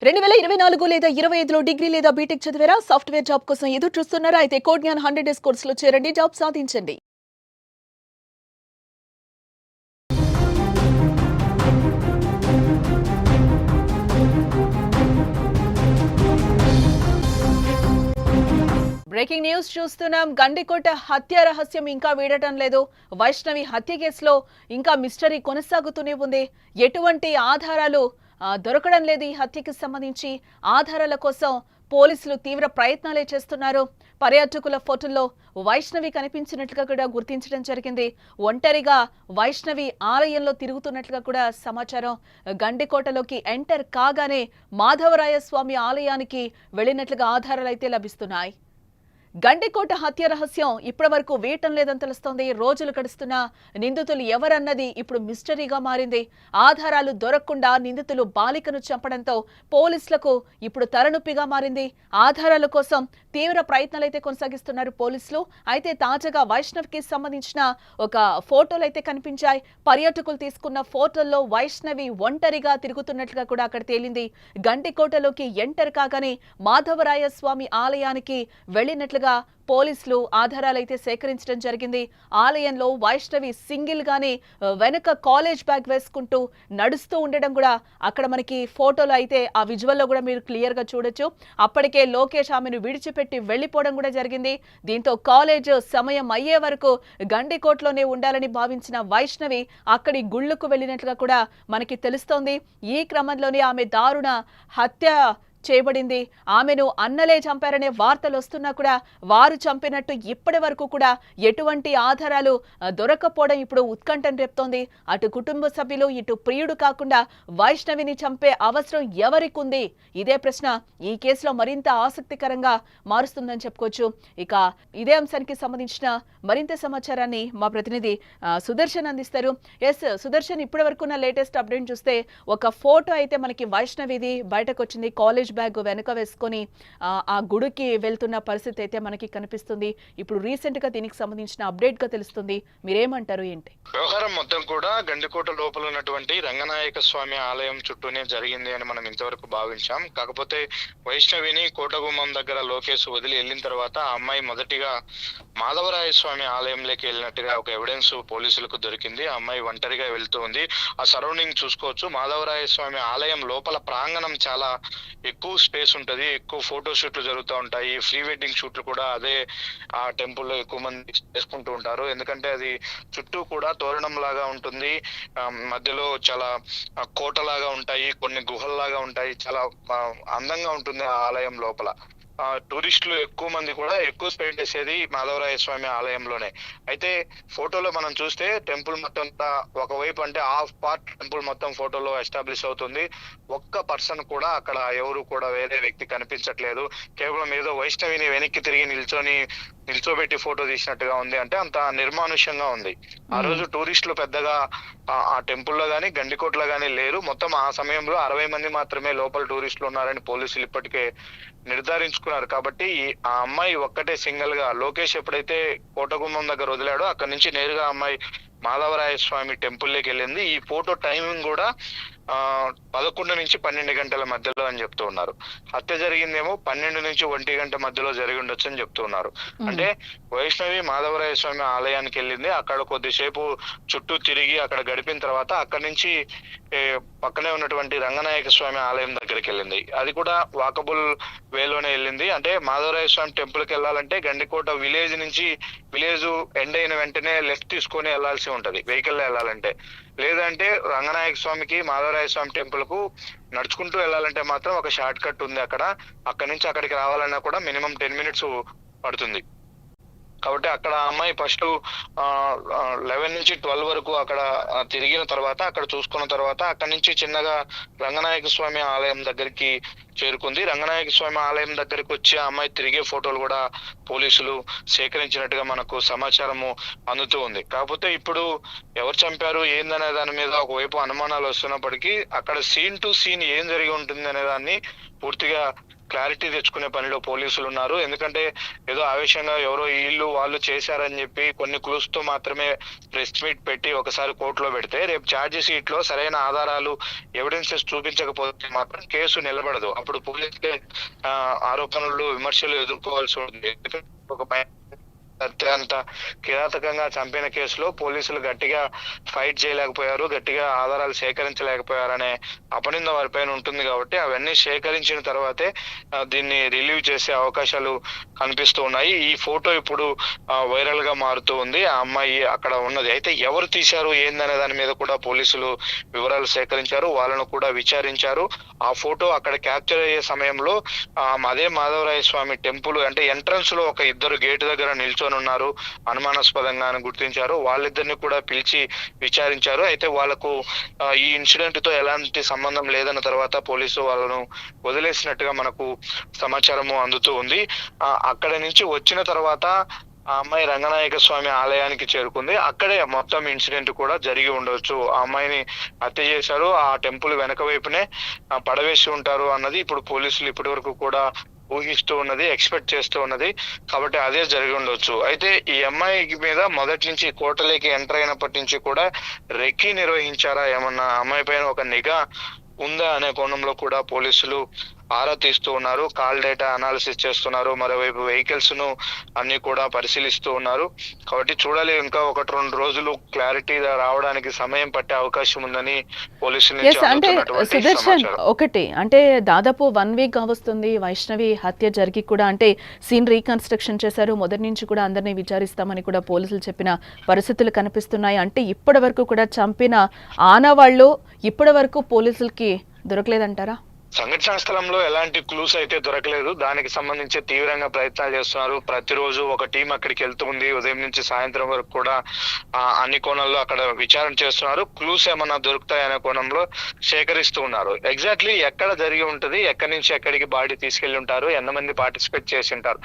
2024 లేదా 25లో డిగ్రీ లేదా బీటెక్ చదివారా? సాఫ్ట్‌వేర్ జాబ్ కోసం ఎదురు చూస్తున్నారా? అయితే కోడ్ జ్ఞాన్ 100 డేస్ కోర్సులో చేరండి. జాబ్ సాధించండి. బ్రేకింగ్ న్యూస్ చూస్తున్నాం. గండికోట హత్య రహస్యం ఇంకా వీడటం లేదు. వైష్ణవి హత్య కేసులో ఇంకా మిస్టరీ కొనసాగుతూనే ఉంది. ఎటువంటి ఆధారాలు దొరకడం లేదు. ఈ హత్యకి సంబంధించి ఆధారాల కోసం పోలీసులు తీవ్ర ప్రయత్నాలే చేస్తున్నారు. పర్యాటకుల ఫోటోల్లో వైష్ణవి కనిపించినట్లుగా కూడా గుర్తించడం జరిగింది. ఒంటరిగా వైష్ణవి ఆలయంలో తిరుగుతున్నట్లుగా కూడా సమాచారం. గండికోటలోకి ఎంటర్ కాగానే మాధవరాయ స్వామి ఆలయానికి వెళ్లినట్లుగా ఆధారాలు అయితే లభిస్తున్నాయి. గండికోట హత్య రహస్యం ఇప్పటి వరకు వీయటం లేదని తెలుస్తోంది. రోజులు గడుస్తున్నా నిందితులు ఎవరన్నది ఇప్పుడు మిస్టరీగా మారింది. ఆధారాలు దొరకకుండా నిందితులు బాలికను చంపడంతో పోలీసులకు ఇప్పుడు తలనొప్పిగా మారింది. ఆధారాల కోసం తీవ్ర ప్రయత్నాలైతే కొనసాగిస్తున్నారు పోలీసులు. అయితే తాజాగా వైష్ణవికి సంబంధించిన ఒక ఫోటోలు అయితే కనిపించాయి. పర్యాటకులు తీసుకున్న ఫోటోల్లో వైష్ణవి ఒంటరిగా తిరుగుతున్నట్లుగా కూడా అక్కడ తేలింది. గండికోటలోకి ఎంటర్ కాగానే మాధవరాయ స్వామి ఆలయానికి వెళ్లినట్లుగా పోలీసులు ఆధారాలైతే సేకరించడం జరిగింది. ఆలయంలో వైష్ణవి సింగిల్ గానే వెనక కాలేజ్ బ్యాగ్ వేసుకుంటూ నడుస్తూ ఉండడం కూడా అక్కడ మనకి ఫోటోలో అయితే ఆ విజువల్లో కూడా మీరు క్లియర్ గా చూడొచ్చు. అప్పటికే లోకేష్ ఆమెను విడిచిపెట్టి వెళ్లిపోవడం కూడా జరిగింది. దీంతో కాలేజ్ సమయం అయ్యే వరకు గండికోటలోనే ఉండాలని భావించిన వైష్ణవి అక్కడి గుళ్లకు వెళ్లినట్లుగా కూడా మనకి తెలుస్తోంది. ఈ క్రమంలోనే ఆమె దారుణ హత్య చేయబడింది. ఆమెను అన్నలే చంపారనే వార్తలు వస్తున్నా కూడా వారు చంపినట్టు ఇప్పటి వరకు కూడా ఎటువంటి ఆధారాలు దొరకపోవడం ఇప్పుడు ఉత్కంఠను రేపుతోంది. అటు కుటుంబ సభ్యులు ఇటు ప్రియుడు కాకుండా వైష్ణవిని చంపే అవసరం ఎవరికి ఉంది? ఇదే ప్రశ్న ఈ కేసులో మరింత ఆసక్తికరంగా మారుస్తుందని చెప్పుకోవచ్చు. ఇక ఇదే అంశానికి సంబంధించిన మరింత సమాచారాన్ని మా ప్రతినిధి సుదర్శన్ అందిస్తారు. ఎస్ సుదర్శన్, ఇప్పటి వరకు ఉన్న లేటెస్ట్ అప్డేట్ చూస్తే ఒక ఫోటో అయితే మనకి వైష్ణవిది బయటకు వచ్చింది. కాలేజ్ బ్యాగ్ వెనక వేసుకొని ఆ గుడికి వెళ్తున్న పరిస్థితి అయితే మనకి కనిపిస్తుంది. ఇప్పుడు రీసెంట్ గా దీనికి సంబంధించిన అప్డేట్ గా తెలుస్తుంది. మీరేమంటారు? ఏంటి వ్యవహారం మొత్తం కూడా గండికోట లోపల ఉన్నటువంటి రంగనాయక స్వామి ఆలయం చుట్టూనే జరిగింది అని మనం ఇంతవరకు భావించాం. కాకపోతే వైష్ణవిని కోటగుమ్మం దగ్గర లోకేష్ వదిలి వెళ్ళిన తర్వాత ఆ అమ్మాయి మొదటిగా మాధవరాయ స్వామి ఆలయంలోకి వెళ్ళినట్టుగా ఒక ఎవిడెన్స్ పోలీసులకు దొరికింది. ఆ అమ్మాయి ఒంటరిగా వెళ్తూ ఉంది. ఆ సరౌండింగ్ చూసుకోవచ్చు. మాధవరాయ స్వామి ఆలయం లోపల ప్రాంగణం చాలా ఎక్కువ స్పేస్ ఉంటది. ఎక్కువ ఫోటో షూట్లు జరుగుతూ ఉంటాయి. ప్రీ వెడ్డింగ్ షూట్లు కూడా అదే ఆ టెంపుల్ లో ఎక్కువ మంది చేసుకుంటూ ఉంటారు. ఎందుకంటే అది చుట్టూ కూడా తోరణం లాగా ఉంటుంది. మధ్యలో చాలా కోటలాగా ఉంటాయి, కొన్ని గుహల్లాగా ఉంటాయి. చాలా అందంగా ఉంటుంది ఆ ఆలయం లోపల. టూరిస్టులు ఎక్కువ మంది కూడా ఎక్కువ స్పెండ్ చేసేది మాధవరాయ స్వామి ఆలయంలోనే. అయితే ఫోటోలో మనం చూస్తే టెంపుల్ మొత్తం ఒకవైపు అంటే హాఫ్ పార్ట్ టెంపుల్ మొత్తం ఫోటోలో ఎస్టాబ్లిష్ అవుతుంది. ఒక్క పర్సన్ కూడా అక్కడ ఎవరు కూడా వేరే వ్యక్తి కనిపించట్లేదు. కేవలం ఏదో వైష్ణవిని వెనక్కి తిరిగి నిల్చోబెట్టి ఫోటో తీసినట్టుగా ఉంది. అంటే అంత నిర్మానుష్యంగా ఉంది. ఆ రోజు టూరిస్టులు పెద్దగా ఆ టెంపుల్లో గానీ గండికోటలో గానీ లేరు. మొత్తం ఆ సమయంలో 60 మంది మాత్రమే లోపల టూరిస్టులు ఉన్నారని పోలీసులు ఇప్పటికే నిర్ధారించుకున్నారు. కాబట్టి ఆ అమ్మాయి ఒక్కటే సింగిల్ గా లోకేష్ ఎప్పుడైతే కోటగుమ్మం దగ్గర వదిలాడో అక్కడి నుంచి నేరుగా అమ్మాయి మాధవరాయ స్వామి టెంపుల్ లోకి వెళ్ళింది. ఈ ఫోటో టైమింగ్ కూడా 11 నుంచి 12 గంటల మధ్యలో అని చెప్తూ ఉన్నారు. హత్య జరిగిందేమో 12 నుంచి 1 గంట మధ్యలో జరిగి ఉండొచ్చు అని చెప్తూ ఉన్నారు. అంటే వైష్ణవి మాధవరాయ స్వామి ఆలయానికి వెళ్ళింది. అక్కడ కొద్దిసేపు చుట్టూ తిరిగి అక్కడ గడిపిన తర్వాత అక్కడి నుంచి పక్కనే ఉన్నటువంటి రంగనాయక స్వామి ఆలయం దగ్గరికి వెళ్ళింది. అది కూడా వాకబుల్ వేలోనే వెళ్ళింది. అంటే మాధవరాయ స్వామి టెంపుల్ కి వెళ్ళాలంటే గండికోట విలేజ్ నుంచి విలేజ్ ఎండ్ అయిన వెంటనే లెఫ్ట్ తీసుకొని వెళ్లాల్సి ఉంటది వెహికల్ వెళ్ళాలంటే. లేదంటే రంగనాయక స్వామికి మాధవరాయ స్వామి టెంపుల్ కు నడుచుకుంటూ వెళ్ళాలంటే మాత్రం ఒక షార్ట్ కట్ ఉంది. అక్కడి నుంచి అక్కడికి రావాలన్నా కూడా మినిమం 10 మినిట్స్ పడుతుంది. కాబట్టి అక్కడ అమ్మాయి ఫస్ట్ 11 నుంచి 12 వరకు అక్కడ తిరిగిన తర్వాత అక్కడ చూసుకున్న తర్వాత అక్కడి నుంచి చిన్నగా రంగనాయక స్వామి ఆలయం దగ్గరికి చేరుకుంది. రంగనాయక స్వామి ఆలయం దగ్గరికి వచ్చి ఆ అమ్మాయి తిరిగే ఫోటోలు కూడా పోలీసులు సేకరించినట్టుగా మనకు సమాచారము అందుతూ ఉంది. కాకపోతే ఇప్పుడు ఎవరు చంపారు ఏందనే దాని మీద ఒకవైపు అనుమానాలు వస్తున్నప్పటికీ అక్కడ సీన్ టు సీన్ ఏం జరిగి ఉంటుంది అనే దాన్ని పూర్తిగా క్లారిటీ తెచ్చుకునే పనిలో పోలీసులు ఉన్నారు. ఎందుకంటే ఏదో ఆవేశంగా ఎవరో వీళ్ళు వాళ్ళు చేశారని చెప్పి కొన్ని క్లూస్ తో మాత్రమే ప్రెస్ మీట్ పెట్టి ఒకసారి కోర్టులో పెడితే రేపు ఛార్జ్ షీట్ లో సరైన ఆధారాలు ఎవిడెన్సెస్ చూపించకపోతే మాత్రం కేసు నిలబడదు. అప్పుడు పోలీసులే ఆరోపణలు విమర్శలు ఎదుర్కోవాల్సి ఉంటుంది. ఎందుకంటే ఒక అత్యంత కిరాతకంగా చంపిన కేసులో పోలీసులు గట్టిగా ఫైట్ చేయలేకపోయారు, గట్టిగా ఆధారాలు సేకరించలేకపోయారనే అపనింద వారిపైన ఉంటుంది. కాబట్టి అవన్నీ సేకరించిన తర్వాతే దీన్ని రిలీవ్ చేసే అవకాశాలు కనిపిస్తూ ఉన్నాయి. ఈ ఫోటో ఇప్పుడు వైరల్ గా మారుతూ ఉంది. ఆ అమ్మాయి అక్కడ ఉన్నది. అయితే ఎవరు తీశారు ఏందనే దాని మీద కూడా పోలీసులు వివరాలు సేకరించారు, వాళ్ళను కూడా విచారించారు. ఆ ఫోటో అక్కడ క్యాప్చర్ అయ్యే సమయంలో అదే మాధవరాయ స్వామి టెంపుల్ అంటే ఎంట్రన్స్ లో ఒక ఇద్దరు గేటు దగ్గర నిల్చొని ఉన్నారు, అనుమానాస్పదంగా గుర్తించారు. వాళ్ళిద్దరిని కూడా పిలిచి విచారించారు. అయితే వాళ్ళకు ఈ ఇన్సిడెంట్ తో ఎలాంటి సంబంధం లేదన్న తర్వాత పోలీసు వాళ్ళను వదిలేసినట్టుగా మనకు సమాచారము అందుతూ ఉంది. అక్కడ నుంచి వచ్చిన తర్వాత ఆ అమ్మాయి రంగనాయక స్వామి ఆలయానికి చేరుకుంది. అక్కడే మొత్తం ఇన్సిడెంట్ కూడా జరిగి ఉండవచ్చు. ఆ అమ్మాయిని హత్య చేశారు, ఆ టెంపుల్ వెనక వైపునే పడవేసి ఉంటారు అన్నది ఇప్పుడు పోలీసులు ఇప్పటి వరకు కూడా ఊహిస్తూ ఉన్నది, ఎక్స్పెక్ట్ చేస్తూ ఉన్నది. కాబట్టి అదే జరిగి ఉండొచ్చు. అయితే ఈ అమ్మాయి మీద మొదటి నుంచి కోటలోకి ఎంటర్ అయినప్పటి నుంచి కూడా రెక్కి నిర్వహించారా, ఏమన్నా అమ్మాయి పైన ఒక నిఘా ఉందా అనే కోణంలో కూడా పోలీసులు ఆరా తీస్తూ ఉన్నారు. కాల్ డేటా అనాలిసిస్ చేస్తున్నారు, మరోవైపు వెహికల్స్ ను అన్ని కూడా పరిశీలిస్తూ ఉన్నారు. కాబట్టి చూడాలి, ఇంకా 1-2 రోజులు క్లారిటీ రావడానికి సమయం పట్టే అవకాశం ఉందని పోలీసుల నుంచి అంటే అందుతున్నటువంటి సుదర్శన్ సమాచారం. ఒకటి అంటే దాదాపు 1 వీక్ వస్తుంది వైష్ణవి హత్య జరిగి కూడా, అంటే సీన్ రీకన్స్ట్రక్షన్ చేశారు, మొదటి నుంచి కూడా అందరినీ విచారిస్తామని కూడా పోలీసులు చెప్పిన పరిస్థితులు కనిపిస్తున్నాయి. అంటే ఇప్పటి వరకు కూడా చంపిన ఆనవాళ్ళు ఇప్పటి వరకు పోలీసులకి దొరకలేదంటారా? సంఘటనా స్థలంలో ఎలాంటి క్లూస్ అయితే దొరకలేదు. దానికి సంబంధించి తీవ్రంగా ప్రయత్నాలు చేస్తున్నారు. ప్రతిరోజు ఒక టీం అక్కడికి వెళ్తుంది. ఉదయం నుంచి సాయంత్రం వరకు కూడా అన్ని కోణాల్లో అక్కడ విచారణ చేస్తున్నారు. క్లూస్ ఏమన్నా దొరుకుతాయనే కోణంలో సేకరిస్తూ ఉన్నారు. ఎగ్జాక్ట్లీ ఎక్కడ జరిగి ఉంటది, ఎక్కడి నుంచి ఎక్కడికి బాడీ తీసుకెళ్లి ఉంటారు, ఎంతమంది పార్టిసిపేట్ చేసి ఉంటారు,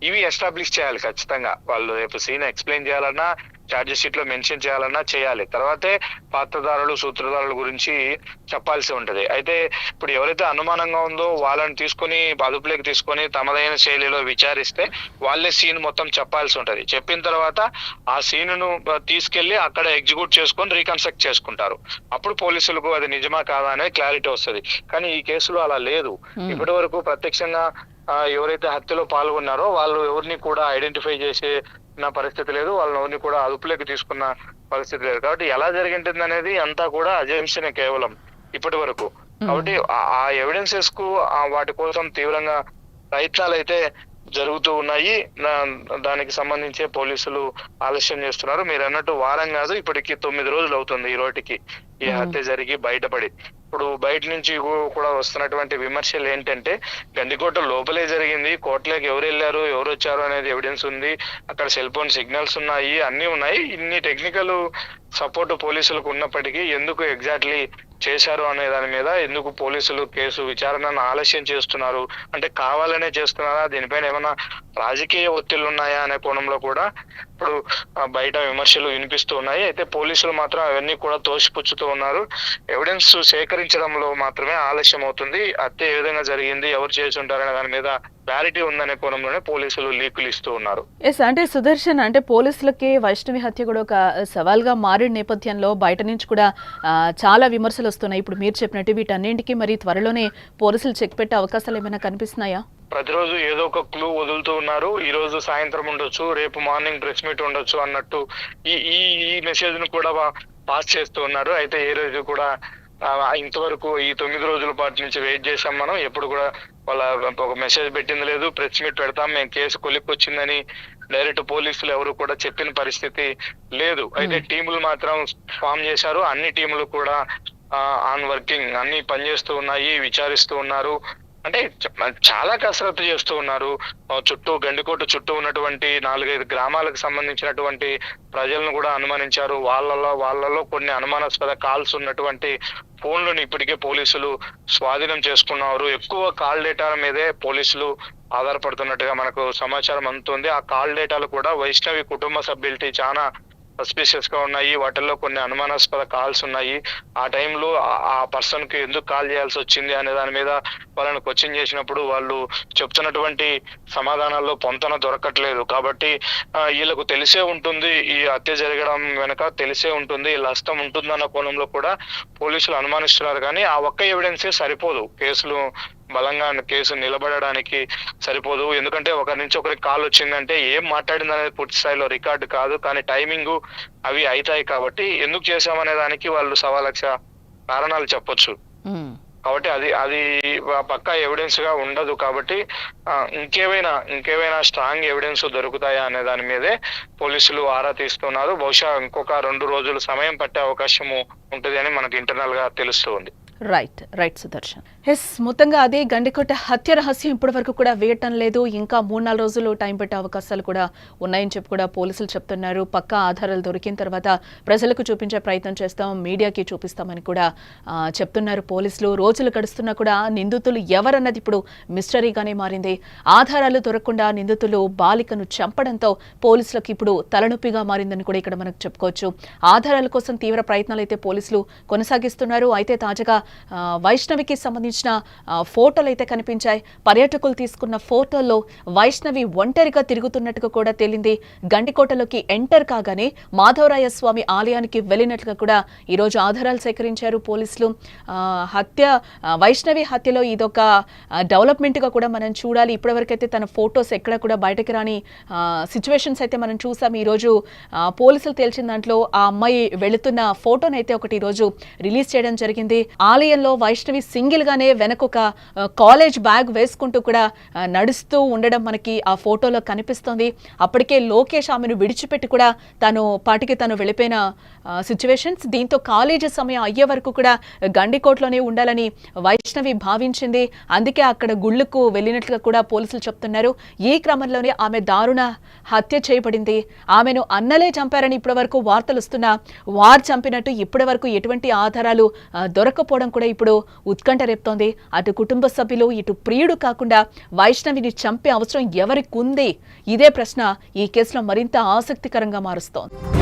ఇవి ఎస్టాబ్లిష్ చేయాలి ఖచ్చితంగా. వాళ్ళు రేపు సీన్ ఎక్స్ప్లెయిన్ చేయాలన్నా, ఛార్జ్ షీట్ లో మెన్షన్ చేయాలన్నా చేయాలి. తర్వాతే పాత్రదారులు సూత్రధారుల గురించి చెప్పాల్సి ఉంటది. అయితే ఇప్పుడు ఎవరైతే అనుమానంగా ఉందో వాళ్ళని తీసుకొని అదుపులోకి తీసుకొని తమదైన శైలిలో విచారిస్తే వాళ్ళే సీన్ మొత్తం చెప్పాల్సి ఉంటది. చెప్పిన తర్వాత ఆ సీన్ ను తీసుకెళ్లి అక్కడ ఎగ్జిక్యూట్ చేసుకొని రీకన్స్ట్రక్ట్ చేసుకుంటారు. అప్పుడు పోలీసులకు అది నిజమా కాదా అనేది క్లారిటీ వస్తుంది. కానీ ఈ కేసులో అలా లేదు. ఇప్పటి వరకు ప్రత్యక్షంగా ఎవరైతే హత్యలో పాల్గొన్నారో వాళ్ళు ఎవరిని కూడా ఐడెంటిఫై చేసే పరిస్థితి లేదు, వాళ్ళని ఎవరిని కూడా అదుపులోకి తీసుకున్న పరిస్థితి లేదు. కాబట్టి ఎలా జరిగింటుంది అనేది అంతా కూడా అజంప్షనే కేవలం ఇప్పటి వరకు. కాబట్టి ఆ ఎవిడెన్సెస్ కు వాటి కోసం తీవ్రంగా ప్రయత్నాలు అయితే జరుగుతూ ఉన్నాయి. దానికి సంబంధించే పోలీసులు ఆలస్యం చేస్తున్నారు. మీరు అన్నట్టు వారం కాదు, ఇప్పటికి 9 రోజులు అవుతుంది ఈ రోటికి ఈ హత్య జరిగి బయటపడి. ఇప్పుడు బయట నుంచి కూడా వస్తున్నటువంటి విమర్శలు ఏంటంటే గండికోట లోపలే జరిగింది, కోటలోకి ఎవరు వెళ్ళారు ఎవరు వచ్చారు అనేది ఎవిడెన్స్ ఉంది, అక్కడ సెల్ ఫోన్ సిగ్నల్స్ ఉన్నాయి, అన్ని ఉన్నాయి. ఇన్ని టెక్నికల్ సపోర్ట్ పోలీసులకు ఉన్నప్పటికీ ఎందుకు ఎగ్జాక్ట్లీ చేశారు అనే దాని మీద ఎందుకు పోలీసులు కేసు విచారణను ఆలస్యం చేస్తున్నారు, అంటే కావాలనే చేస్తున్నారా, దీనిపైన ఏమైనా రాజకీయ ఒత్తిళ్లు ఉన్నాయా అనే కోణంలో కూడా ఇప్పుడు బయట విమర్శలు వినిపిస్తూ ఉన్నాయి. అయితే పోలీసులు మాత్రం అవన్నీ కూడా తోసిపుచ్చుతూ ఉన్నారు. ఎవిడెన్స్ సేకరించడంలో మాత్రమే ఆలస్యం అవుతుంది. హత్య ఏ విధంగా జరిగింది, ఎవరు చేసి ఉంటారనే దాని మీద క్లారిటీ ఉందనే కోణంలోనే పోలీసులు లీకులు ఇస్తూ ఉన్నారు. అంటే సుదర్శన్, అంటే పోలీసులకి వైష్ణవి హత్య కూడా ఒక సవాల్గా మారిన నేపథ్యంలో బయట నుంచి కూడా చాలా విమర్శలు వస్తున్నాయి. ఇప్పుడు మీరు చెప్పినట్టు వీటన్నింటికి మరి త్వరలోనే పోలీసులు చెక్ పెట్టే అవకాశాలు ఏమైనా కనిపిస్తున్నాయా? ప్రతిరోజు ఏదో ఒక క్లూ వదులుతూ ఉన్నారు. ఈ రోజు సాయంత్రం ఉండొచ్చు, రేపు మార్నింగ్ ప్రెస్ మీట్ ఉండొచ్చు అన్నట్టు ఈ మెసేజ్ ను కూడా పాస్ చేస్తూ ఉన్నారు. అయితే ఏ రోజు కూడా ఇంతవరకు ఈ 9 రోజుల పాటు నుంచి వెయిట్ చేసాం మనం, ఎప్పుడు కూడా వాళ్ళ ఒక మెసేజ్ పెట్టింది లేదు. ప్రెస్ మీట్ పెడతాం, మేము కేసు కొలిక్కి వచ్చిందని డైరెక్ట్ పోలీసులు ఎవరు కూడా చెప్పిన పరిస్థితి లేదు. అయితే టీములు మాత్రం ఫామ్ చేశారు. అన్ని టీములు కూడా ఆన్ వర్కింగ్, అన్ని పనిచేస్తూ ఉన్నాయి, విచారిస్తూ ఉన్నారు. అంటే చాలా కసరత్తు చేస్తూ ఉన్నారు. చుట్టూ గండికోట చుట్టూ ఉన్నటువంటి 4-5 గ్రామాలకు సంబంధించినటువంటి ప్రజలను కూడా అనుమానించారు. వాళ్ళలో కొన్ని అనుమానాస్పద కాల్స్ ఉన్నటువంటి ఫోన్లను ఇప్పటికే పోలీసులు స్వాధీనం చేసుకున్నారు. ఎక్కువ కాల్ డేటా మీదే పోలీసులు ఆధారపడుతున్నట్టుగా మనకు సమాచారం అందుతుంది. ఆ కాల్ డేటాలు కూడా వైష్ణవి కుటుంబ సభ్యులకి చాలా సస్పిషియస్ గా ఉన్నాయి. వాటిల్లో కొన్ని అనుమానాస్పద కాల్స్ ఉన్నాయి. ఆ టైంలో ఆ పర్సన్ కి ఎందుకు కాల్ చేయాల్సి వచ్చింది అనే దాని మీద వాళ్ళని క్వశ్చన్ చేసినప్పుడు వాళ్ళు చెప్తున్నటువంటి సమాధానాల్లో పొంతన దొరకట్లేదు. కాబట్టి వీళ్ళకు తెలిసే ఉంటుంది, ఈ హత్య జరగడం వెనక తెలిసే ఉంటుంది, వీళ్ళ హస్తం ఉంటుందన్న కోణంలో కూడా పోలీసులు అనుమానిస్తున్నారు. కానీ ఆ ఒక్క ఎవిడెన్సే సరిపోదు, బలంగా కేసు నిలబడడానికి సరిపోదు. ఎందుకంటే ఒకరి నుంచి ఒకరికి కాల్ వచ్చిందంటే ఏం మాట్లాడింది అనేది పూర్తి స్థాయిలో రికార్డు కాదు, కానీ టైమింగ్ అవి అవుతాయి. కాబట్టి ఎందుకు చేశామనే దానికి వాళ్ళు 1,00,000 కారణాలు చెప్పొచ్చు. కాబట్టి అది పక్కా ఎవిడెన్స్ గా ఉండదు. కాబట్టి ఇంకేమైనా స్ట్రాంగ్ ఎవిడెన్స్ దొరుకుతాయా అనే దాని మీదే పోలీసులు ఆరా తీస్తున్నారు. బహుశా ఇంకొక 2 రోజులు సమయం పట్టే అవకాశము ఉంటుంది అని మనకు ఇంటర్నల్ గా తెలుస్తూ ఉంది. రైట్ సుదర్శన్. మొత్తంగా అదే గండికోట హత్య రహస్యం ఇప్పటి వరకు కూడా వేయటం లేదు. ఇంకా 3-4 రోజులు టైం పెట్టే అవకాశాలు కూడా ఉన్నాయని చెప్పి కూడా పోలీసులు చెప్తున్నారు. పక్కా ఆధారాలు దొరికిన తర్వాత ప్రజలకు చూపించే ప్రయత్నం చేస్తాం, మీడియాకి చూపిస్తామని కూడా చెప్తున్నారు పోలీసులు. రోజులు గడుస్తున్నా కూడా నిందితులు ఎవరన్నది ఇప్పుడు మిస్టరీగానే మారింది. ఆధారాలు దొరకకుండా నిందితులు బాలికను చంపడంతో పోలీసులకు ఇప్పుడు తలనొప్పిగా మారిందని కూడా ఇక్కడ మనకు చెప్పుకోవచ్చు. ఆధారాల కోసం తీవ్ర ప్రయత్నాలు అయితే పోలీసులు కొనసాగిస్తున్నారు. అయితే తాజాగా వైష్ణవికి సంబంధించిన ఫోటోలు అయితే కనిపించాయి. పర్యాటకులు తీసుకున్న ఫోటోల్లో వైష్ణవి ఒంటరిగా తిరుగుతున్నట్టుగా కూడా తేలింది. గండికోటలోకి ఎంటర్ కాగానే మాధవరాయ స్వామి ఆలయానికి వెళ్ళినట్లుగా కూడా ఈరోజు ఆధారాలు సేకరించారు పోలీసులు. వైష్ణవి హత్యలో ఇదొక డెవలప్మెంట్ గా కూడా మనం చూడాలి. ఇప్పటివరకైతే తన ఫోటోస్ ఎక్కడ కూడా బయటకు రాని సిచ్యువేషన్స్ అయితే మనం చూసాం. ఈరోజు పోలీసులు తేల్చిన దాంట్లో ఆ అమ్మాయి వెళుతున్న ఫోటోనైతే ఒకటి ఈరోజు రిలీజ్ చేయడం జరిగింది. ఆలయంలో వైష్ణవి సింగిల్ గానే వెనకొక కాలేజ్ బ్యాగ్ వేసుకుంటూ కూడా నడుస్తూ ఉండడం మనకి ఆ ఫోటోలో కనిపిస్తోంది. అప్పటికే లోకేష్ ఆమెను విడిచిపెట్టి కూడా తను వెళ్ళిపోయిన సిచ్యువేషన్స్. దీంతో కాలేజీ సమయం అయ్యే వరకు కూడా గండికోటలోనే ఉండాలని వైష్ణవి భావించింది. అందుకే అక్కడ గుళ్ళకు వెళ్ళినట్లుగా కూడా పోలీసులు చెప్తున్నారు. ఈ క్రమంలోనే ఆమె దారుణ హత్య చేయబడింది. ఆమెను అన్నలే చంపారని ఇప్పటి వరకు వార్తలు వస్తున్నా వారు చంపినట్టు ఇప్పటి వరకు ఎటువంటి ఆధారాలు దొరకపోవడం కూడా ఇప్పుడు ఉత్కంఠ రేపుతోంది. అటు కుటుంబ సభ్యులు, ఇటు ప్రియుడు కాకుండా వైష్ణవిని చంపే అవసరం ఎవరికి ఉంది? ఇదే ప్రశ్న ఈ కేసులో మరింత ఆసక్తికరంగా మారుస్తోంది.